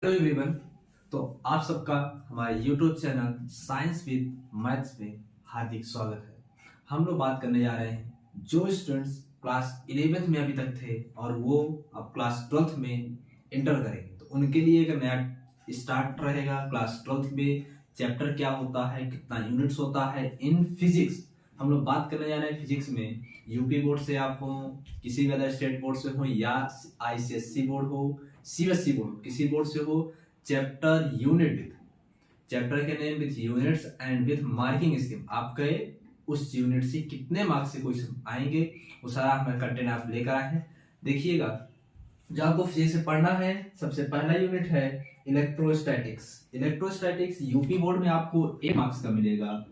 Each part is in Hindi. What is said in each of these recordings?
Hello everyone. तो आप सबका हमारे YouTube channel science with maths में हार्दिक स्वागत है। हम लोग बात करने जा रहे हैं जो स्टूडेंट्स क्लास 11th में अभी तक थे और वो अब क्लास 12th में इंटर करेंगे तो उनके लिए एक नया स्टार्ट रहेगा। क्लास 12th में चैप्टर क्या होता है, कितना यूनिट्स होता है इन फिजिक्स। हम लोग बात करने जा रहे हैं फिजिक्स में। यूपी बोर्ड से आप हो, किसी भी अदर स्टेट बोर्ड से हो या आईसीएससी बोर्ड हो, सीबीएसई बोर्ड, किसी बोर्ड से हो, चैप्टर यूनिट विथ चैप्टर के name with units and with marking scheme आपके उस यूनिट से कितने मार्क्स से क्वेश्चन आएंगे वो सारा हमारा कंटेंट आप लेकर आए हैं। देखिएगा, जो आपको फिजिक्स से पढ़ना है सबसे पहला यूनिट है इलेक्ट्रोस्टैटिक्स। इलेक्ट्रोस्टैटिक्स यूपी बोर्ड में आपको 8 मार्क्स का मिलेगा,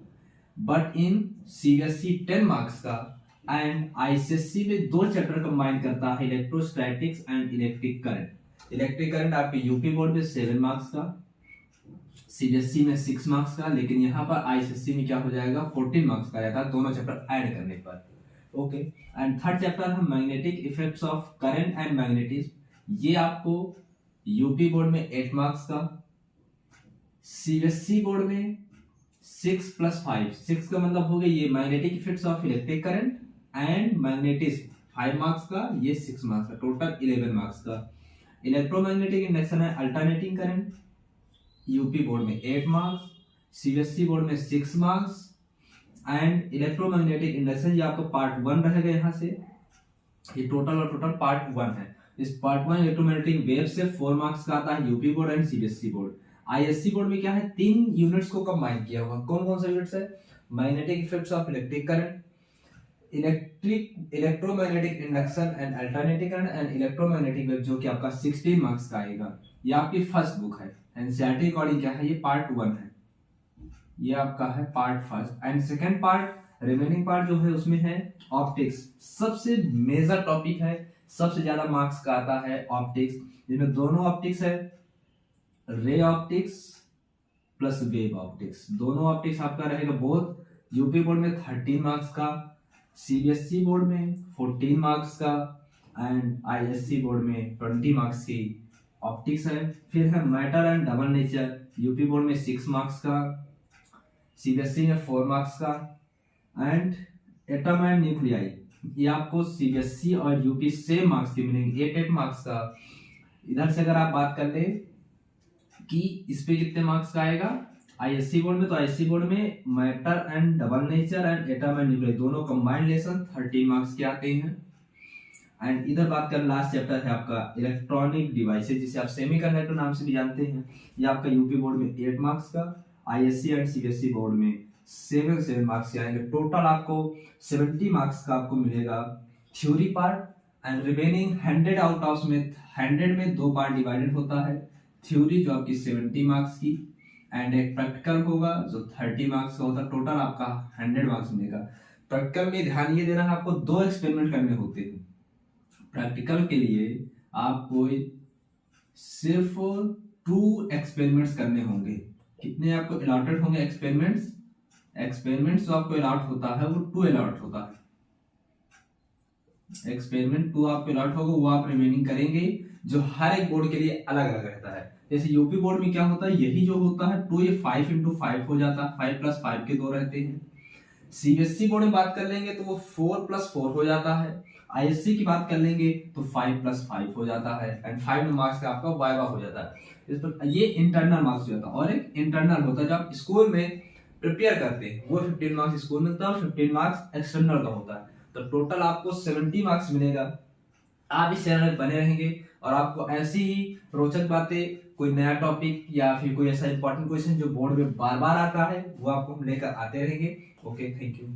बट इन सीबीएसई 10 मार्क्स का एंड आईसीएससी में 2 चैप्टर कंबाइन करता है, electrostatics and electric current. Electric current आपके यूपी बोर्ड में 7 मार्क्स का, सीबीएसई में 6 मार्क्स का, लेकिन यहाँ पर आईसीएससी में क्या हो जाएगा 14 मार्क्स का रहेगा दोनों चैप्टर ऐड करने पर। ओके, एंड थर्ड चैप्टर है magnetic effects of current and magnetism. ये आपको यूपी बोर्ड में 8 मार्क्स का, सीबीएसई बोर्ड में 6 + 5, 6 का मतलब हो गया ये magnetic effects of electric current and magnetism 5 marks का, ये 6 मार्क्स का, टोटल 11 मार्क्स का। इलेक्ट्रोमैग्नेटिक इंडक्शन है अल्टरनेटिंग करंट, यूपी बोर्ड में 8 मार्क्स, सीबीएसई बोर्ड में 6 मार्क्स एंड इलेक्ट्रोमैग्नेटिक इंडक्शन ये आपका पार्ट 1 रहेगा। यहाँ से ये टोटल पार्ट 1 है। इस पार्ट 1 इलेक्ट्रोमैग्नेटिक वेव से 4 मार्क्स का आता है UP board and CBSE board. ISC board में क्या है 3 यूनिट्स को कंबाइन किया हुआ। कौन कौन सा यूनिट्स है? Magnetic effects of electric current, electromagnetic induction and alternating current and electromagnetic wave, जो कि आपका 16 मार्क्स का आएगा। ये आपकी फर्स्ट बुक है। एनसीईआरटी अकॉर्डिंग क्या है, ये पार्ट 1 है, ये आपका है part first. And second part, remaining part जो है उसमें है ऑप्टिक्स। सबसे मेजर टॉपिक है, सबसे ज्यादा मार्क्स का आता है ऑप्टिक्स, जिसमें दोनों ऑप्टिक्स है, ray optics plus wave optics. दोनों ऑप्टिक्स आपका रहेगा बहुत। यूपी बोर्ड में 13 मार्क्स का, सीबीएसई बोर्ड में 14 मार्क्स का एंड आईएससी बोर्ड में 20 मार्क्स की ऑप्टिक्स है। फिर है matter and double nature, UP board में 6 मार्क्स का, सीबीएसई में 4 मार्क्स का एंड एटम एंड न्यूक्लियाई, ये आपको सीबीएसई और यूपी सेम मार्क्स के मिलेंगे, 8 मार्क्स का। इधर से अगर आप बात कर ले कि इस पे कितने मार्क्स का आएगा आईएससी बोर्ड में, तो आईएससी बोर्ड में matter and double nature and atom and nuclear दोनों कंबाइंड लेसन 13 मार्क्स के आते हैं। एंड इधर बात कर लास्ट चैप्टर है आपका इलेक्ट्रॉनिक डिवाइसेज, जिसे आप सेमीकंडक्टर नाम से भी जानते हैं। ये आपका यूपी बोर्ड में 8 मार्क्स का, आईएससी एंड सीबीएसई बोर्ड में 7 मार्क्स के आएंगे। टोटल आपको 70 मार्क्स का आपको मिलेगा theory part and remaining 100 out of में 100 में 2 पार्ट डिवाइडेड होता है। थ्योरी जो आपकी 70 मार्क्स की एंड एक प्रैक्टिकल होगा जो 30 मार्क्स का होता है। टोटल आपका 100 मार्क्स मिलेगा। प्रैक्टिकल में ध्यान ये देना है, आपको 2 एक्सपेरिमेंट करने होते हैं। प्रैक्टिकल के लिए आपको सिर्फ 2 एक्सपेरिमेंट्स करने होंगे। कितने आपको अलॉटेड होंगे एक्सपेरिमेंट्स? एक्सपेरिमेंट्स जो आपको अलॉट होता है वो 2 अलॉट होता है। एक्सपेरिमेंट 2 आपको अलॉट होगा, वो आप रिमेनिंग करेंगे, जो हर एक बोर्ड के लिए अलग अलग रहता है। जैसे यूपी बोर्ड में क्या होता है, यही जो होता है 2, ये 5 × 5 हो जाता है, 5 + 5 के 2 रहते हैं। सीबीएसई बोर्ड में बात कर लेंगे तो वो 4 + 4 हो जाता है। आईएससी की बात कर लेंगे तो 5 + 5 हो जाता है एंड 5 मार्क्स का आपका वाइवा हो जाता है। इस पर ये इंटरनल मार्क्स हो जाता है। और एक इंटरनल होता है जो आप स्कूल में प्रिपेयर करते हैं, वो 15 मार्क्स स्कूल में होता है और 15 मार्क्स एक्सटर्नल का होता है। तो टोटल आपको 70 मार्क्स मिलेगा। आप इस चैनल में बने रहेंगे और आपको ऐसी ही रोचक बातें, कोई नया टॉपिक या फिर कोई ऐसा इंपॉर्टेंट क्वेश्चन जो बोर्ड में बार बार आता है, वो आपको हम लेकर आते रहेंगे। Okay, thank you.